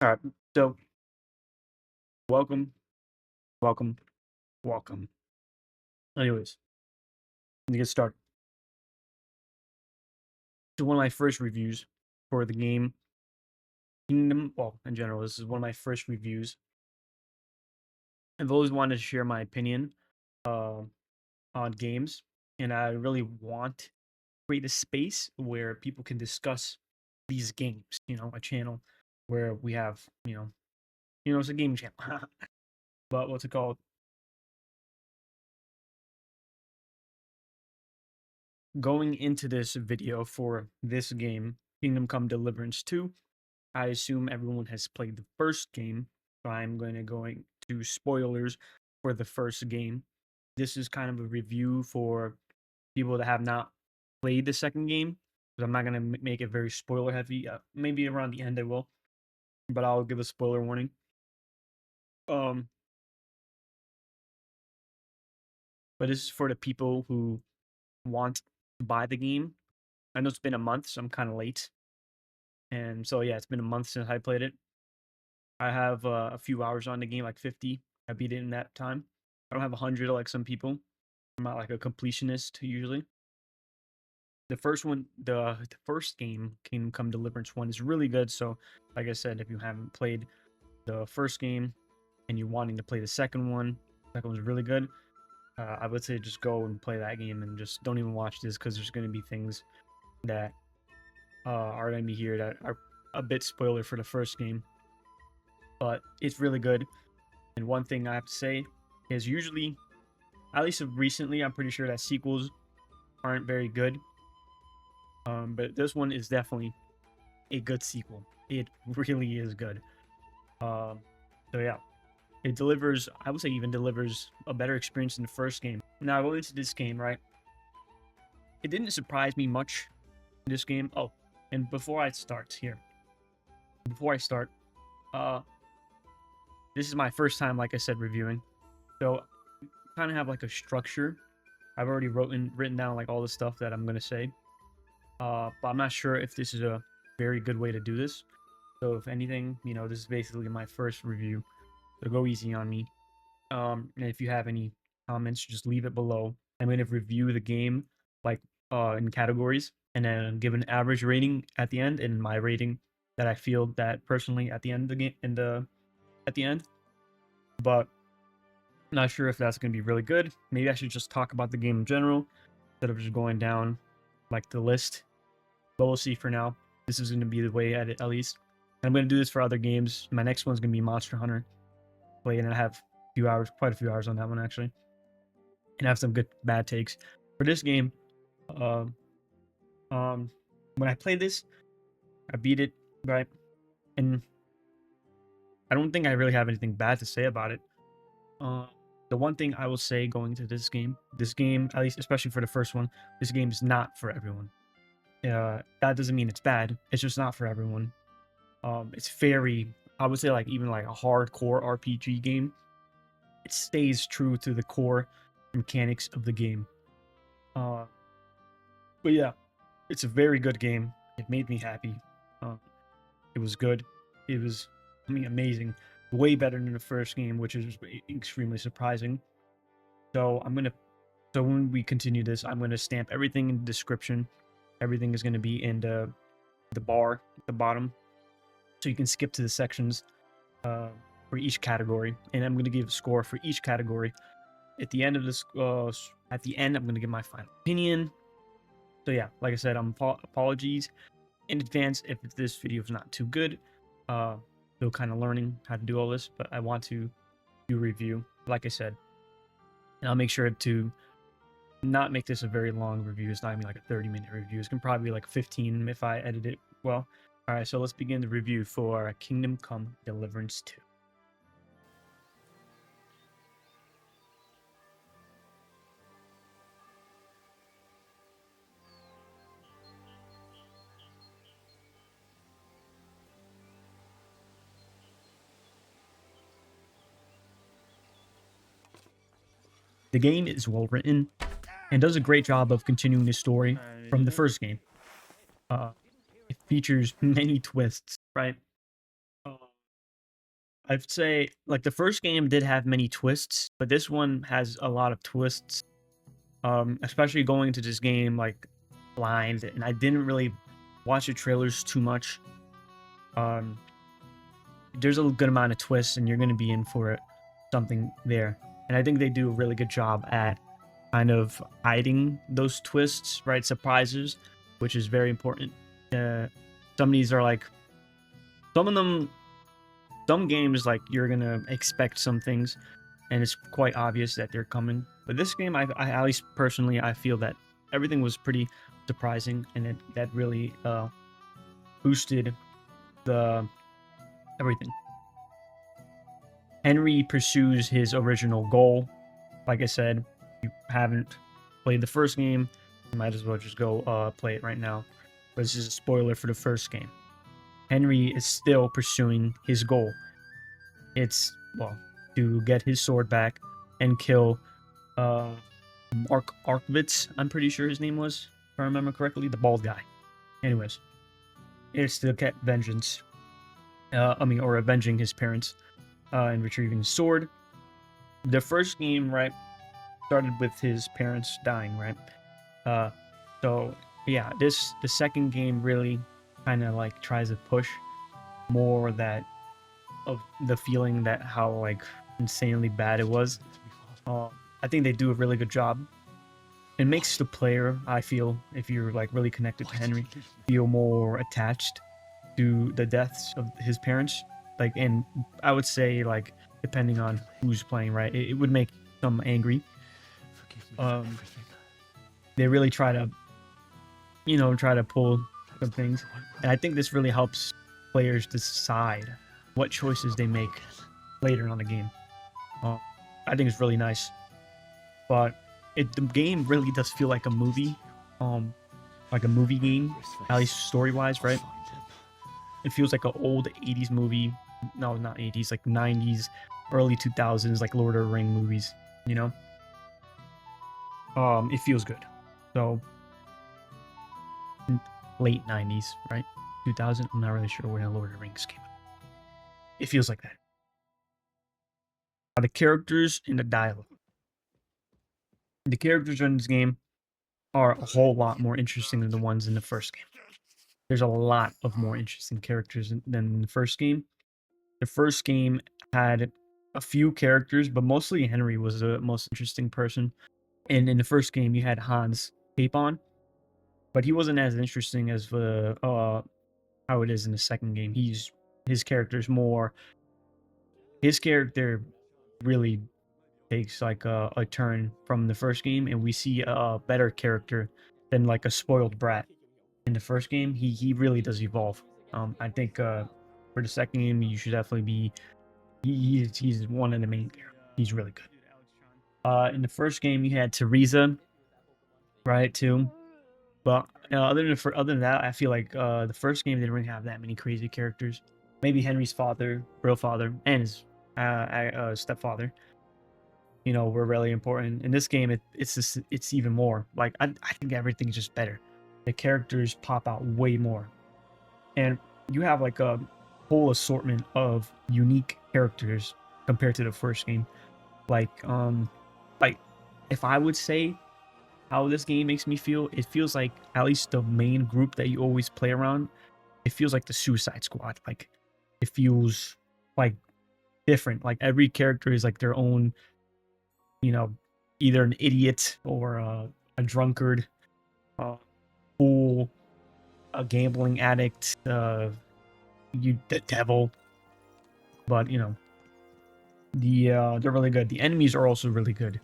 All right. So, welcome, welcome, welcome. Anyways, let me get started. So, one of my first reviews for the game Kingdom. Well, in general, this is one of my first reviews. I've always wanted to share my opinion uh, on games, and I really want to create a space where people can discuss these games. A channel where we have, it's a game channel. But what's it called? Going into this video for this game, Kingdom Come Deliverance 2, I assume everyone has played the first game, so I'm going to go into spoilers for the first game. This is kind of a review for people that have not played the second game, because I'm not going to make it very spoiler heavy. Maybe around the end I will, but I'll give a spoiler warning. Um, but this is for the people who want to buy the game. I know it's been a month, so I'm kind of late. And so yeah, it's been a month since I played it. I have a few hours on the game, like 50. I beat it in that time. I don't have 100 like some people. I'm not like a completionist usually. The first one, the first game, Kingdom Come Deliverance 1, is really good. So, like I said, if you haven't played the first game and you're wanting to play the second one was really good. I would say just go and play that game and just don't even watch this because there's going to be things that are going to be here that are a bit spoiler for the first game. But it's really good. And one thing I have to say is usually, at least recently, I'm pretty sure that sequels aren't very good. But this one is definitely a good sequel. It really is good. So yeah, it delivers. I would say even delivers a better experience than the first game. Now going into this game, right? It didn't surprise me much in this game. Oh, and before I start, this is my first time, like I said, reviewing. So kind of have like a structure. I've already written down like all the stuff that I'm gonna say. But I'm not sure if this is a very good way to do this. So if anything, this is basically my first review. So go easy on me. And if you have any comments, just leave it below. I'm gonna review the game like in categories and then give an average rating at the end and my rating that I feel that personally at the end of the game at the end. But I'm not sure if that's gonna be really good. Maybe I should just talk about the game in general instead of just going down like the list. But we'll see for now. This is going to be the way at least. And I'm going to do this for other games. My next one's going to be Monster Hunter. Play, and I have quite a few hours on that one actually. And I have some good bad takes. For this game, um, when I played this, I beat it, right? And I don't think I really have anything bad to say about it. The one thing I will say going to this game, at least especially for the first one, this game is not for everyone. That doesn't mean it's bad. It's just not for everyone. It's very, I would say, like even like a hardcore RPG game. It stays true to the core mechanics of the game. Uh, but yeah, it's a very good game. It made me happy. It was good. It was, amazing. Way better than the first game, which is extremely surprising. So so when we continue this, I'm gonna stamp everything in the description. Everything is gonna be in the bar at the bottom, so you can skip to the sections for each category, and I'm going to give a score for each category. At the end of this, I'm going to give my final opinion. So yeah, like I said, apologies in advance if this video is not too good. Still kind of learning how to do all this, but I want to do a review, like I said, and I'll make sure to not make this a very long review. It's not gonna be like a 30-minute review. It's gonna probably be like 15 if I edit it well. All right, so let's begin the review for Kingdom Come Deliverance 2. The game is well written and does a great job of continuing the story from the first game. It features many twists, right? I'd say like the first game did have many twists, but this one has a lot of twists. Especially going into this game like blind, and I didn't really watch the trailers too much. Um, there's a good amount of twists, and you're going to be in for it, something there. And I think they do a really good job at kind of hiding those twists, right? Surprises, which is very important. Some of these are like some of them. Some games like you're gonna expect some things, and it's quite obvious that they're coming. But this game, I at least personally, I feel that everything was pretty surprising, and that really boosted the everything. Henry pursues his original goal. Like I said, if you haven't played the first game, you might as well just go play it right now. But this is a spoiler for the first game. Henry is still pursuing his goal. It's, well, to get his sword back and kill Arkvitz, I'm pretty sure his name was, if I remember correctly, the bald guy. Anyways, it's to get vengeance. Or avenging his parents and retrieving his sword. The first game, right, started with his parents dying, right? So yeah, the second game really kind of like tries to push more that of the feeling that how like insanely bad it was. I think they do a really good job. It makes the player, I feel, if you're like really connected to Henry, feel more attached to the deaths of his parents. Like, and I would say like depending on who's playing, right, it would make them angry. They really try to, try to pull some things, and I think this really helps players decide what choices they make later on the game. I think it's really nice, but the game really does feel like a movie, like a movie game, at least story wise, right? It feels like an old 80s movie. No, not 80s, like 90s, early 2000s, like Lord of the Ring movies, you know? It feels good. So, late 90s, right? 2000, I'm not really sure when Lord of the Rings came out. It feels like that. The characters and the dialogue. The characters in this game are a whole lot more interesting than the ones in the first game. There's a lot of more interesting characters than the first game. The first game had a few characters, but mostly Henry was the most interesting person. And in the first game, you had Hans Capon, but he wasn't as interesting as how it is in the second game. His character's more. His character really takes like a turn from the first game, and we see a better character than like a spoiled brat in the first game. He really does evolve. I think for the second game, you should definitely be. He's one of the main characters. He's really good. In the first game, you had Teresa, right, too. But other than that, I feel like the first game didn't really have that many crazy characters. Maybe Henry's father, real father, and his stepfather, were really important. In this game, it's even more. Like I think everything's just better. The characters pop out way more, and you have like a whole assortment of unique characters compared to the first game. Like if I would say how this game makes me feel, it feels like at least the main group that you always play around, it feels like the Suicide Squad. Like it feels like different. Like every character is like their own, either an idiot or a drunkard, fool, a gambling addict, the devil. But they're really good. The enemies are also really good.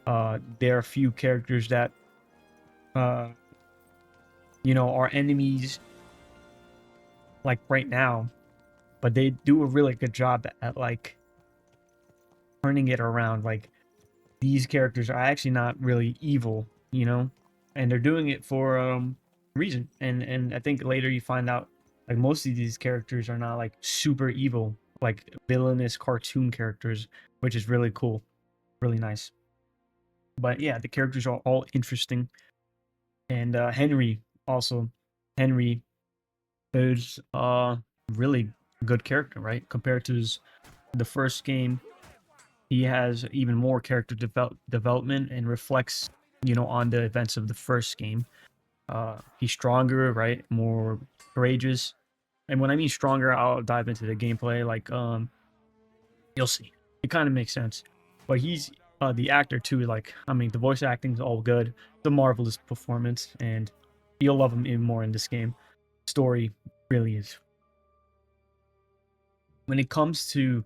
There are a few characters that are enemies like right now, but they do a really good job at like turning it around. Like these characters are actually not really evil, and they're doing it for reason. And I think later you find out like most of these characters are not like super evil, like villainous cartoon characters, which is really cool, really nice. But yeah, the characters are all interesting. And Henry is really good character, right? Compared to his the first game, he has even more character development and reflects, on the events of the first game. He's stronger, right? More courageous. And when I mean stronger, I'll dive into the gameplay. Like, you'll see. It kind of makes sense. But he's the actor too. Like, I mean, the voice acting's all good. The marvelous performance, and you'll love him even more in this game. Story really is. When it comes to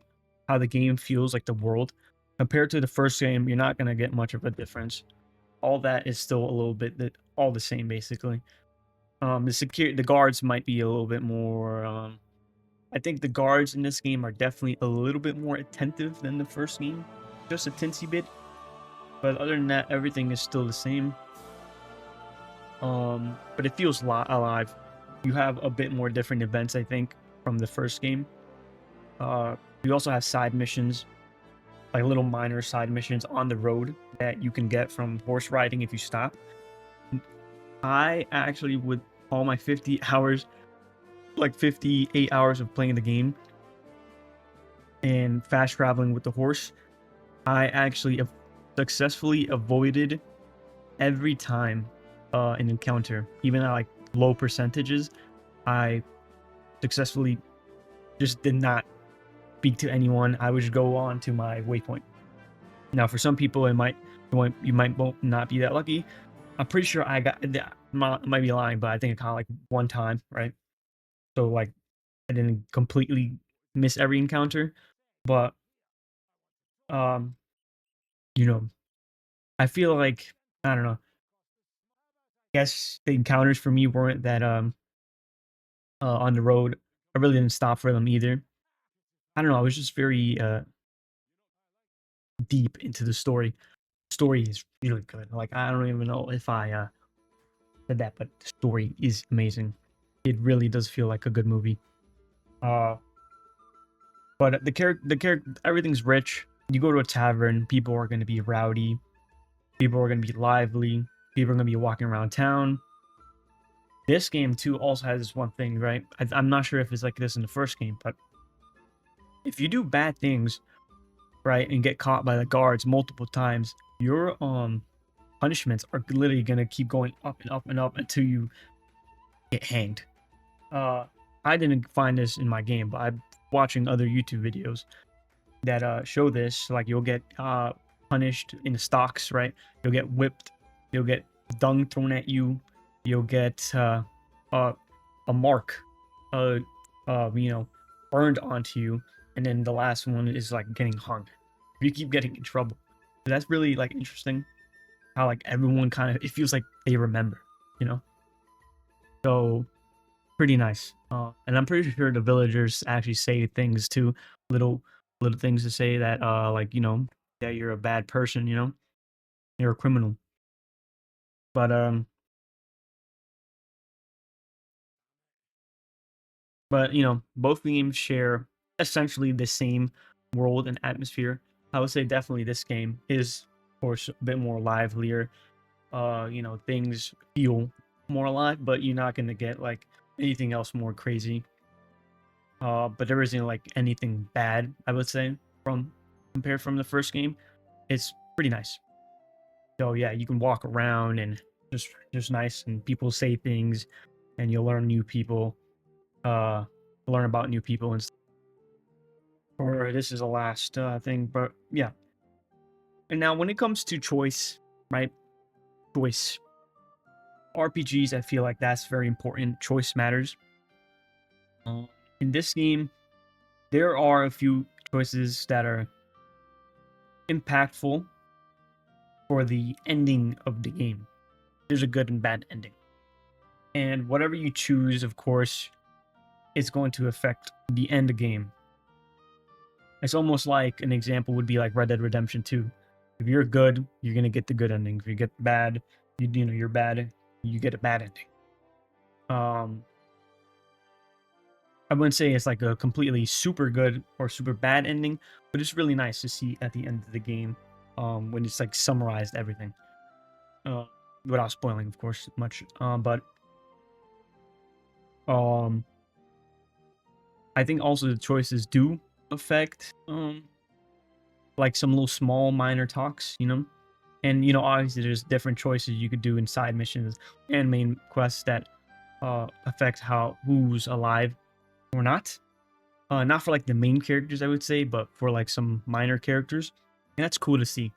how the game feels, like the world, compared to the first game, you're not gonna get much of a difference. All that is still a little bit all the same, basically. The guards might be a little bit more. I think the guards in this game are definitely a little bit more attentive than the first game, just a tinsy bit. But other than that, everything is still the same. But it feels alive. You have a bit more different events, I think, from the first game. You also have side missions, like little minor side missions on the road that you can get from horse riding if you stop. I actually, with all my 50 hours, like 58 hours of playing the game and fast traveling with the horse, I actually successfully avoided every time an encounter, even at like low percentages. I successfully just did not speak to anyone. I would just go on to my waypoint. Now, for some people, you might not be that lucky. I'm pretty sure I might be lying, but I think I caught like one time, right? So like I didn't completely miss every encounter, but um, you know, I feel like, I don't know. I guess the encounters for me weren't that on the road. I really didn't stop for them either. I don't know. I was just very deep into the story. Story is really good. Like, I don't even know if I said that, but the story is amazing. It really does feel like a good movie. Uh, but everything's rich. You go to a tavern, people are going to be rowdy. People are going to be lively. People are going to be walking around town. This game too also has this one thing, right? I'm not sure if it's like this in the first game, but if you do bad things, right, and get caught by the guards multiple times, your punishments are literally gonna keep going up and up and up until you get hanged. I didn't find this in my game, but I'm watching other YouTube videos that show this. Like, you'll get punished in the stocks, right? You'll get whipped. You'll get dung thrown at you. You'll get a mark, uh, burned onto you, and then the last one is like getting hung. You keep getting in trouble. That's really like interesting. How like everyone kind of, it feels like they remember, you know. So pretty nice. And I'm pretty sure the villagers actually say things too, little little things to say that like, that you're a bad person, you're a criminal. But both games share essentially the same world and atmosphere. I would say definitely this game is, of course, a bit more livelier. Things feel more alive, but you're not gonna get like anything else more crazy. But there isn't like anything bad, I would say, from compared from the first game. It's pretty nice. So yeah, you can walk around and just nice, and people say things, and you'll learn new people, uh, learn about new people and stuff. Or this is the last thing, but yeah. And now when it comes to choice, right? Choice. RPGs, I feel like that's very important. Choice matters. In this game, there are a few choices that are impactful for the ending of the game. There's a good and bad ending. And whatever you choose, of course, is going to affect the end game. It's almost like an example would be like Red Dead Redemption 2. If you're good, you're going to get the good ending. If you get bad, you're bad, you get a bad ending. I wouldn't say it's like a completely super good or super bad ending, but it's really nice to see at the end of the game when it's like summarized everything. Without spoiling, of course, much. But I think also the choices do affect like some little small minor talks, you know. And obviously there's different choices you could do in side missions and main quests that affect who's alive or not. Not for like the main characters, I would say, but for like some minor characters, and that's cool to see.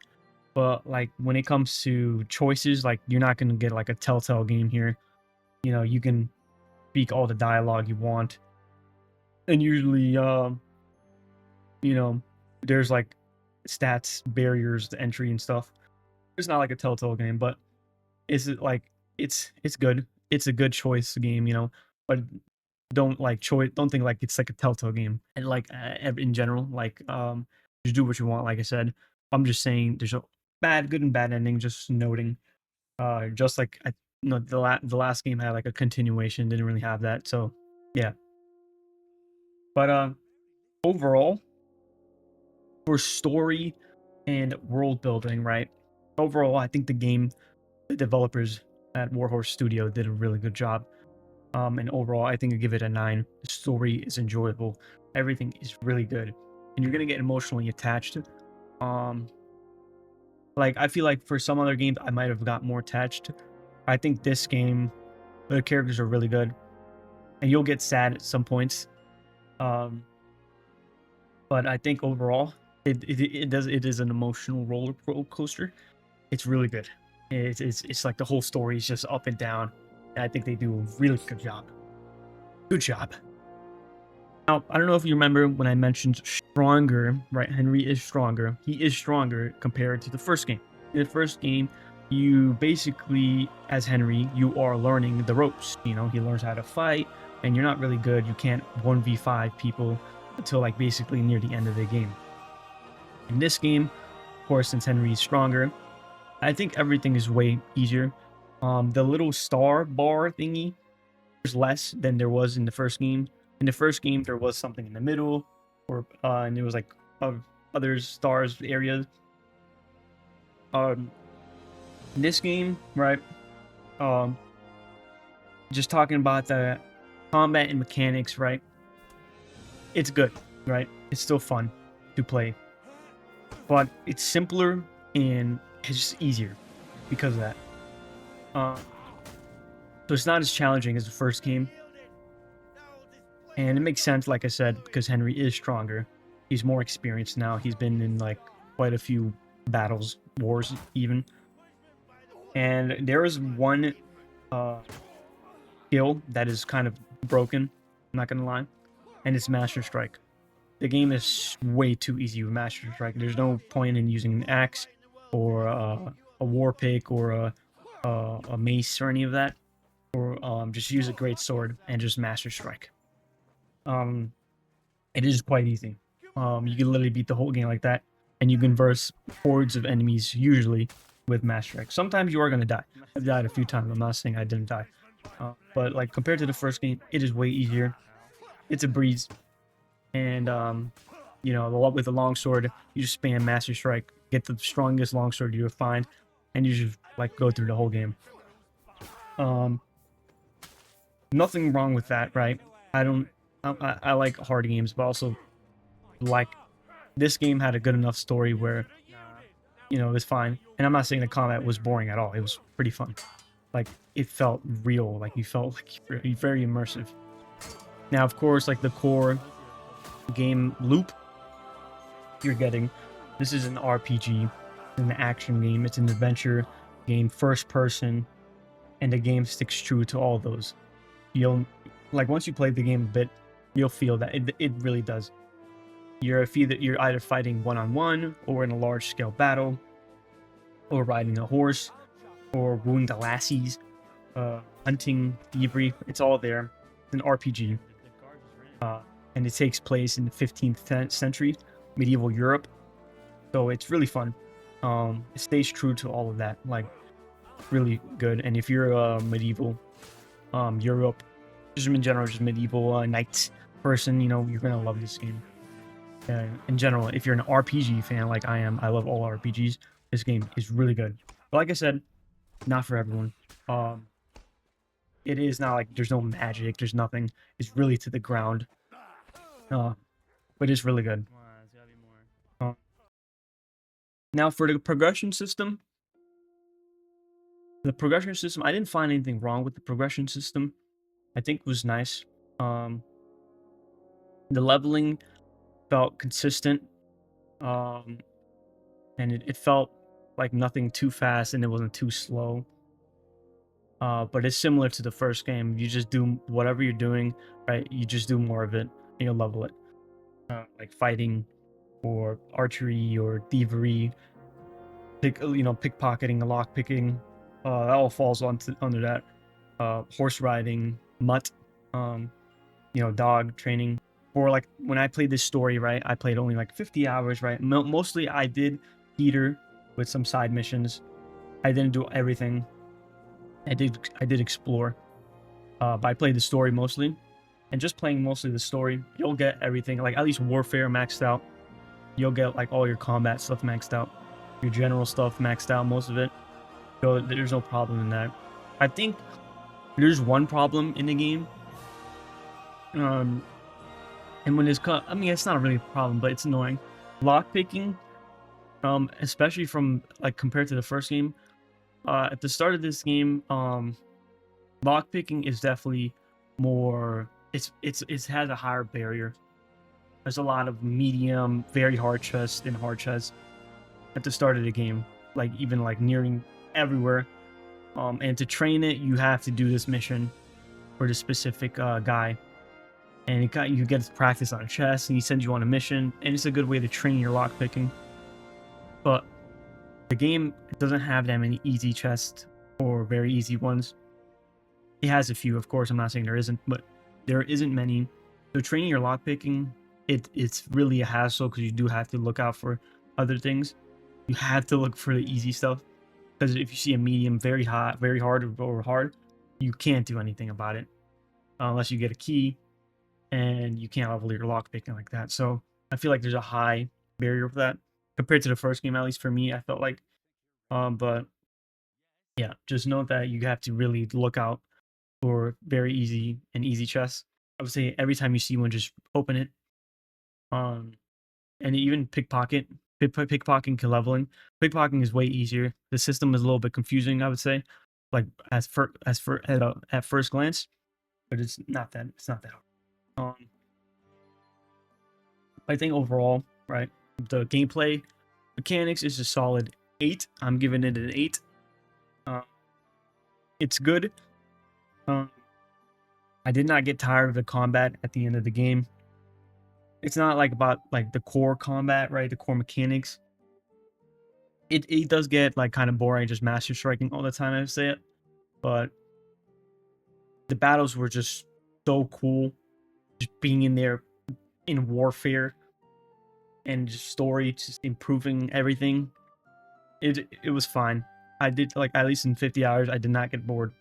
But like when it comes to choices, like you're not gonna get like a Telltale game here. You can speak all the dialogue you want, and usually, you know, there's like stats barriers to entry and stuff. It's not like a Telltale game, but it's good. It's a good choice game, but don't think like it's like a Telltale game. And like in general, like just do what you want. Like I said, I'm just saying there's a good and bad ending. Just noting, just like the last game had like a continuation, didn't really have that. So yeah, but overall for story and world building, right? Overall, I think the developers at Warhorse Studio did a really good job. And overall, I think I give it a 9. The story is enjoyable. Everything is really good, and you're gonna get emotionally attached. Um, like I feel like for some other games, I might have got more attached. I think this game, the characters are really good, and you'll get sad at some points. Um, but I think overall, it is an emotional roller coaster. It's really good. It's like the whole story is just up and down, and I think they do a really good job. Good job. Now, I don't know if you remember when I mentioned stronger, right? Henry is stronger. He is stronger compared to the first game. In the first game, you basically, as Henry, you are learning the ropes. He learns how to fight, and you're not really good. You can't 1v5 people until like basically near the end of the game. In this game, of course, since Henry is stronger, I think everything is way easier. The little star bar thingy, there's less than there was in the first game. In the first game, there was something in the middle, and there was like other stars areas. In this game, right? Just talking about the combat and mechanics, right? It's good, right? It's still fun to play, but it's simpler and it's just easier because of that. So it's not as challenging as the first game. And it makes sense, like I said, because Henry is stronger. He's more experienced now. He's been in like quite a few battles, wars even. And there is one skill that is kind of broken, I'm not gonna lie, and it's Master Strike. The game is way too easy with Master Strike. There's no point in using an axe or a war pick or a mace or any of that. Or just use a great sword and just Master Strike. It is quite easy. You can literally beat the whole game like that, and you can verse hordes of enemies usually with Master Strike. Sometimes you are gonna die. I've died a few times. I'm not saying I didn't die, but like compared to the first game, it is way easier. It's a breeze, and with the longsword, you just spam Master Strike, get the strongest longsword you find, and you just like go through the whole game. Nothing wrong with that, right? I like hard games, but also like this game had a good enough story where it was fine. And I'm not saying the combat was boring at all. It was pretty fun. Like it felt real. Like you felt like very immersive. Now, of course, like the core game loop you're getting, this is an RPG, an action game. It's an adventure game, first person, and the game sticks true to all those. You'll like once you play the game a bit, you'll feel that it really does. You're either fighting one-on-one or in a large-scale battle, or riding a horse, or wooing the lassies, hunting, thievery. It's all there. It's an RPG, and it takes place in the 15th century, medieval Europe. So it's really fun. It stays true to all of that. Like really good. And if you're a medieval Europe, just in general, just medieval knights person, you're gonna love this game. In general, if you're an RPG fan like I am, I love all RPGs. This game is really good. But like I said, not for everyone. It is not like there's no magic, there's nothing. It's really to the ground. but it's really good. Come on, there's gotta be more. Now for the progression system, I didn't find anything wrong with the progression system. I think it was nice. Um, the leveling felt consistent, um, and it felt like nothing too fast and it wasn't too slow. But it's similar to the first game. You just do whatever you're doing, right? You just do more of it and you'll level it. Like fighting or archery or thievery, pickpocketing, lock picking. That all falls under that. Horse riding, mutt, um, dog training. Or like when I played this story, right? I played only like 50 hours, right? Mostly I did theater with some side missions. I didn't do everything. I did explore. But I played the story mostly. And just playing mostly the story, you'll get everything, like at least warfare maxed out. You'll get like all your combat stuff maxed out. Your general stuff maxed out, most of it. So there's no problem in that. I think there's one problem in the game. And when it's cut, I mean, it's not really a problem, but it's annoying. Lock picking, especially from like compared to the first game. At the start of this game, lock picking is definitely more. It has a higher barrier. There's a lot of medium, very hard chests and hard chests at the start of the game, like even like nearing everywhere. And to train it, you have to do this mission for the specific guy, and you get to practice on a chest, and he sends you on a mission, and it's a good way to train your lock picking. But the game doesn't have that many easy chests or very easy ones. It has a few, of course. I'm not saying there isn't, but there isn't many. So training your lock picking, it's really a hassle because you do have to look out for other things. You have to look for the easy stuff, because if you see a medium, very hot, very hard, or hard, you can't do anything about it unless you get a key, and you can't level your lock picking like that. So I feel like there's a high barrier for that compared to the first game. At least for me, I felt like. But yeah, just note that you have to really look out for very easy chests. I would say every time you see one, just open it. And even pickpocketing to leveling. Pickpocketing is way easier. The system is a little bit confusing, I would say, like at first glance, but it's not that hard. I think overall, right, the gameplay mechanics is a solid 8. I'm giving it an 8. It's good. I did not get tired of the combat at the end of the game. It's not like about like the core combat, right? The core mechanics. It does get like kind of boring, just master striking all the time, I would say it. But the battles were just so cool. Just being in there in warfare and just story, just improving everything. It was fine. I did, like, at least in 50 hours, I did not get bored.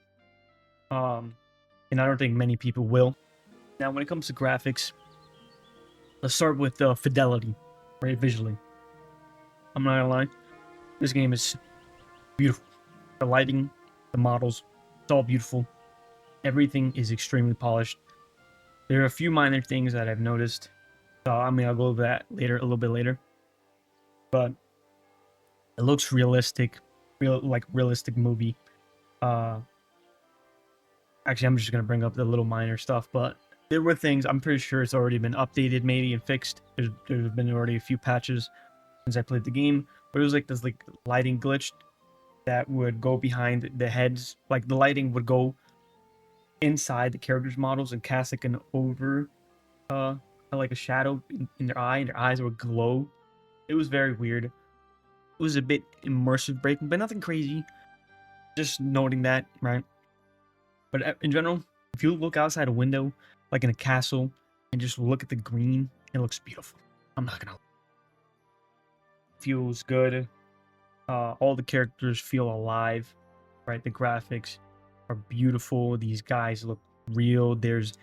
And I don't think many people will. Now, when it comes to graphics, let's start with fidelity, right? Visually, I'm not gonna lie, this game is beautiful. The lighting, the models, it's all beautiful. Everything is extremely polished. There are a few minor things that I've noticed. So I mean, I'll go over that later, a little bit later. But it looks realistic, realistic movie. Actually, I'm just gonna bring up the little minor stuff, but there were things. I'm pretty sure it's already been updated, maybe, and fixed. There's been already a few patches since I played the game, but it was like this like lighting glitch that would go behind the heads. Like the lighting would go inside the characters' models and cast like an over, like a shadow in their eye, and their eyes would glow. It was very weird. It was a bit immersive breaking, but nothing crazy. Just noting that, right? But in general, if you look outside a window, like in a castle, and just look at the green, it looks beautiful. I'm not gonna. Feels good. All the characters feel alive, right? The graphics are beautiful. These guys look real. There's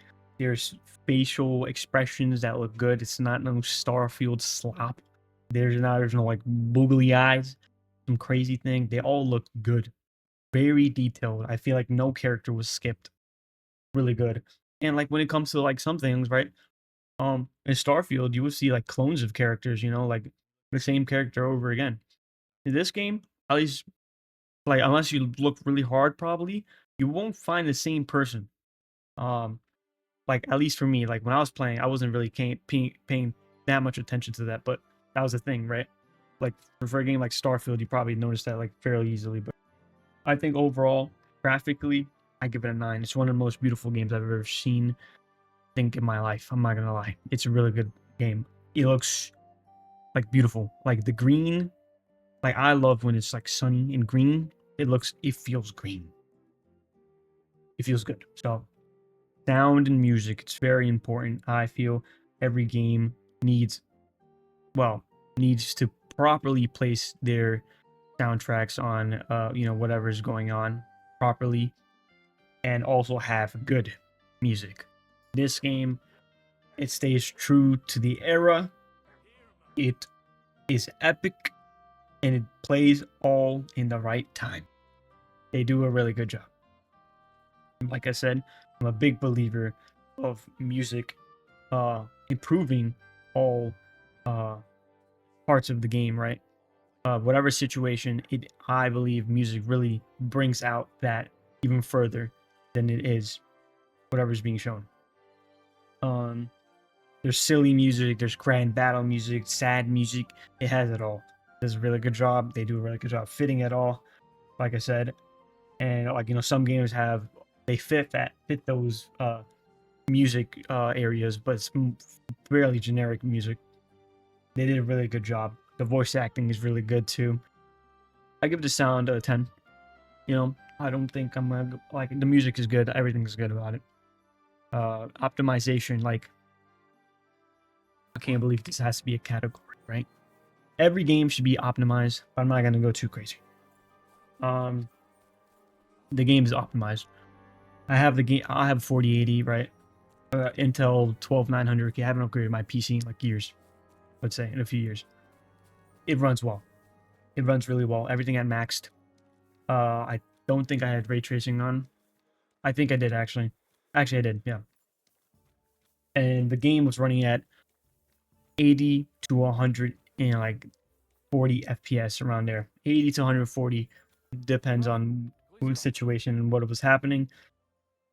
facial expressions that look good. It's not no Starfield slop. There's no like boogly eyes, some crazy thing. They all look good. Very detailed. I feel like no character was skipped. Really good. And like when it comes to like some things, right? In Starfield, you will see like clones of characters, like the same character over again. In this game, at least, like unless you look really hard, probably you won't find the same person. Um, like at least for me, like when I was playing, I wasn't really paying that much attention to that, but that was the thing, right? Like for a game like Starfield, you probably noticed that like fairly easily. But I think overall, graphically, I give it a 9. It's one of the most beautiful games I've ever seen, I think, in my life. I'm not gonna lie. It's a really good game. It looks like beautiful. Like the green, like I love when it's like sunny and green. It feels green. It feels good. So sound and music, it's very important. I feel every game needs, well, needs to properly place their soundtracks on, whatever is going on properly, and also have good music. This game, it stays true to the era. It is epic, and it plays all in the right time. They do a really good job. Like I said, I'm a big believer of music improving all uh, parts of the game, right? Whatever situation, I believe music really brings out that even further than it is whatever's being shown. Um, there's silly music, there's grand battle music, sad music. It has it all. Does a really good job. They do a really good job fitting it all. Like I said, and like some games they fit those music areas, but it's fairly generic music. They did a really good job. The voice acting is really good too. I give the sound a 10. I don't think I'm gonna like the music is good. Everything's good about it. Optimization, like I can't believe this has to be a category, right? Every game should be optimized, but I'm not gonna go too crazy. The game is optimized. I have 4080, right? Intel 12900. I haven't upgraded my PC in like years. Let's say in a few years. It runs well. It runs really well. Everything at maxed. I don't think I had ray tracing on. I think I did actually. Actually, I did. Yeah. And the game was running at 80 to 100 and like 40 FPS around there. 80 to 140 depends on the situation and what was happening,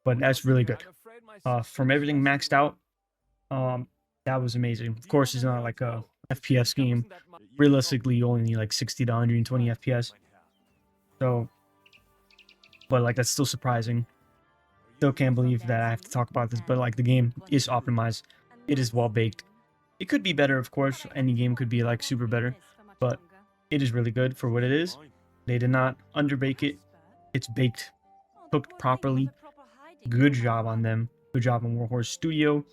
but that's really good. From everything maxed out, that was amazing. Of course, it's not like a FPS game. Realistically, you only need like 60 to 120 FPS. So, but like that's still surprising. Still can't believe that I have to talk about this, but like the game is optimized. It is well baked. It could be better, of course. Any game could be like super better, but it is really good for what it is. They did not underbake it. It's baked, cooked properly. Good job on them. Good job on Warhorse Studio.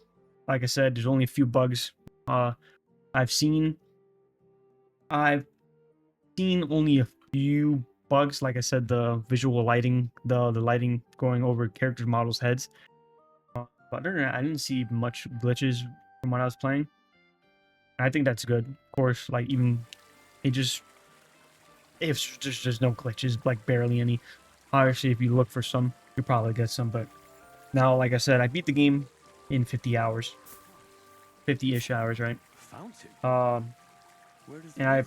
Like I said, there's only a few bugs. I've seen only a few bugs. Like I said, the visual lighting, the lighting going over characters' models' heads. But other than that, I didn't see much glitches from when I was playing. I think that's good. Of course, like even it just if there's no glitches, like barely any. Obviously, if you look for some, you probably get some. But now, like I said, I beat the game in 50 hours, 50-ish hours, right? And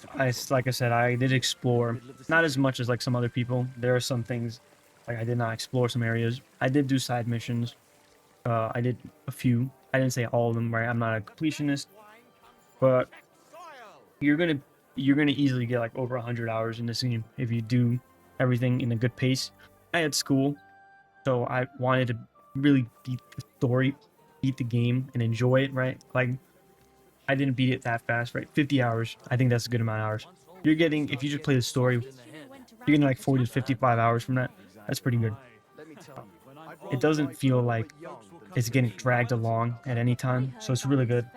like I said, I did explore, not as much as like some other people. There are some things like I did not explore some areas. I did do side missions. I did a few. I didn't say all of them, right? I'm not a completionist, but you're gonna easily get like over 100 hours in this game if you do everything in a good pace. I had school, so I wanted to really beat the story, beat the game, and enjoy it, right? Like I didn't beat it that fast, right? 50 hours. I think that's a good amount of hours. You're getting, if you just play the story, you're getting like 40 to 55 hours from that. That's pretty good. It doesn't feel like it's getting dragged along at any time, so it's really good.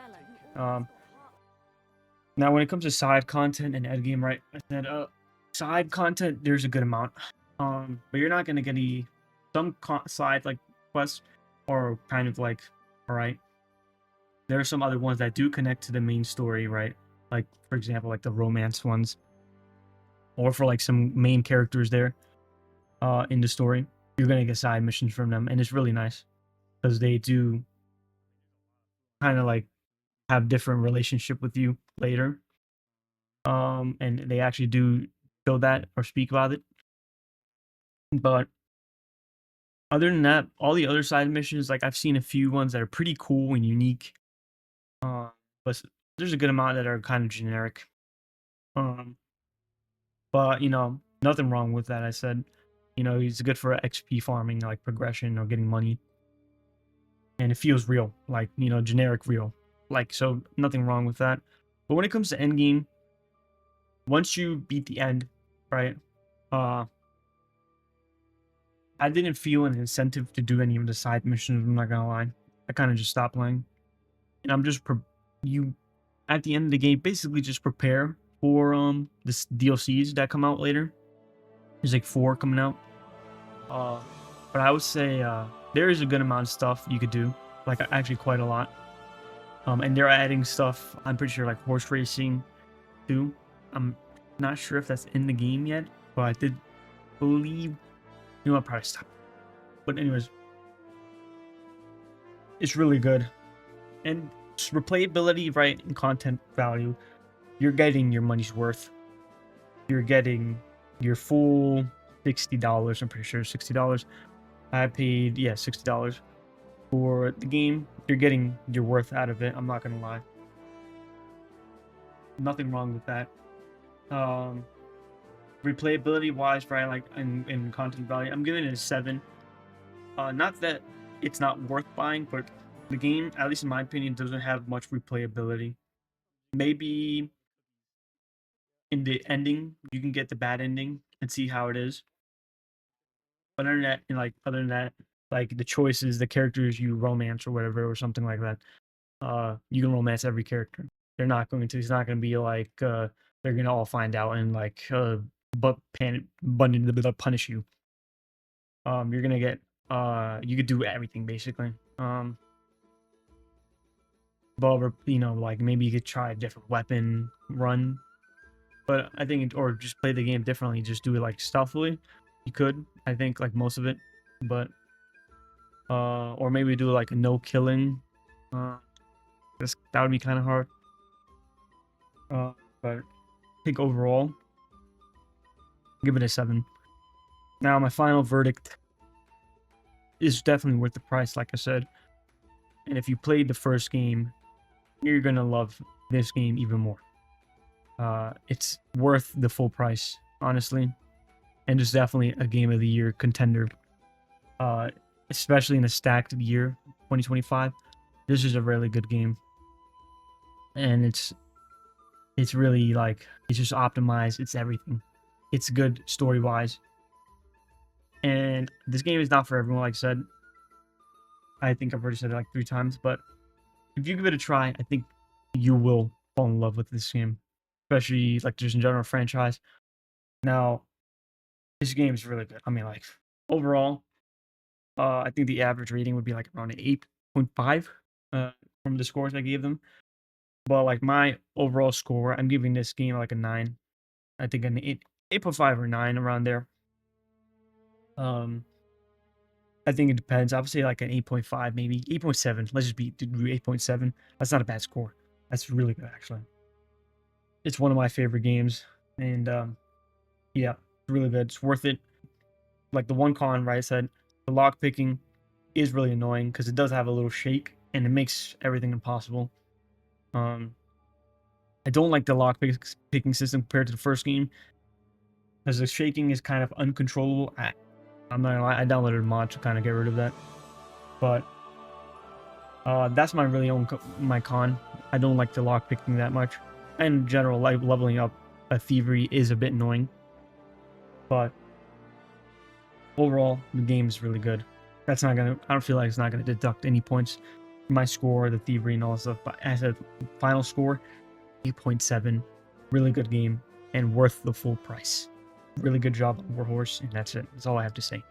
Now, when it comes to side content and end game, right? I said, side content, there's a good amount. But you're not gonna get some side like quests or kind of like, all right. There are some other ones that do connect to the main story, right? Like, for example, like the romance ones, or for like some main characters there, in the story. You're gonna get side missions from them, and it's really nice because they do kind of like have different relationship with you later. And they actually do show that or speak about it. But other than that, all the other side missions, like I've seen a few ones that are pretty cool and unique. Uh, but there's a good amount that are kind of generic. Um, but nothing wrong with that. I said, it's good for XP farming, like progression or getting money, and it feels real, like generic real. Like so, nothing wrong with that. But when it comes to end game, once you beat the end, right? Uh, I didn't feel an incentive to do any of the side missions. I'm not gonna lie. I kind of just stopped playing, and I'm just you at the end of the game basically just prepare for this DLCs that come out later. There's like 4 coming out. But I would say there is a good amount of stuff you could do, like actually quite a lot. And they're adding stuff. I'm pretty sure like horse racing too. I'm not sure if that's in the game yet, but I did believe. I'll probably stop. But anyways, it's really good, and replayability, right, and content value. You're getting your money's worth. You're getting your full $60. I'm pretty sure $60. I paid $60 for the game. You're getting your worth out of it. I'm not gonna lie. Nothing wrong with that. Replayability wise, right, like in content value, I'm giving it a 7. Not that it's not worth buying, but the game, at least in my opinion, doesn't have much replayability. Maybe in the ending, you can get the bad ending and see how it is. But other than that, like the choices, the characters you romance or whatever, or something like that, you can romance every character. They're not going to. It's not going to be like they're gonna all find out and like but punish you. You're gonna get you could do everything basically. But like maybe you could try a different weapon run. But I think, or just play the game differently. Just do it like stealthily. You could, I think, like most of it. But or maybe do like a no killing. That would be kind of hard. But I think overall, give it a 7. Now my final verdict is definitely worth the price, like I said. And if you played the first game, you're gonna love this game even more. It's worth the full price, honestly, and it's definitely a game of the year contender. Especially in a stacked year, 2025. This is a really good game, and it's really like it's just optimized. It's everything. It's good story wise, and this game is not for everyone. Like I said, I think I've already said it like 3 times, but if you give it a try, I think you will fall in love with this game, especially like just in general franchise. Now, this game is really good. I mean, like overall, I think the average rating would be like around an 8.5 from the scores I gave them. But like my overall score, I'm giving this game like a 9. I think an 8.5 or 9 around there. I think it depends. I would say like an 8.5, maybe 8.7. Let's just do 8.7. That's not a bad score. That's really good, actually. It's one of my favorite games, and yeah, it's really good. It's worth it. Like the one con, right? I said the lock picking is really annoying because it does have a little shake, and it makes everything impossible. I don't like the lock picking system compared to the first game, because the shaking is kind of uncontrollable. I'm not gonna lie, I downloaded a mod to kind of get rid of that. But that's my con. I don't like the lock picking that much. And in general, like leveling up a thievery is a bit annoying. But overall, the game is really good. I don't feel like it's not gonna deduct any points from my score, the thievery and all that stuff. But as a final score, 8.7. Really good game and worth the full price. Really good job on Warhorse, and that's it. That's all I have to say.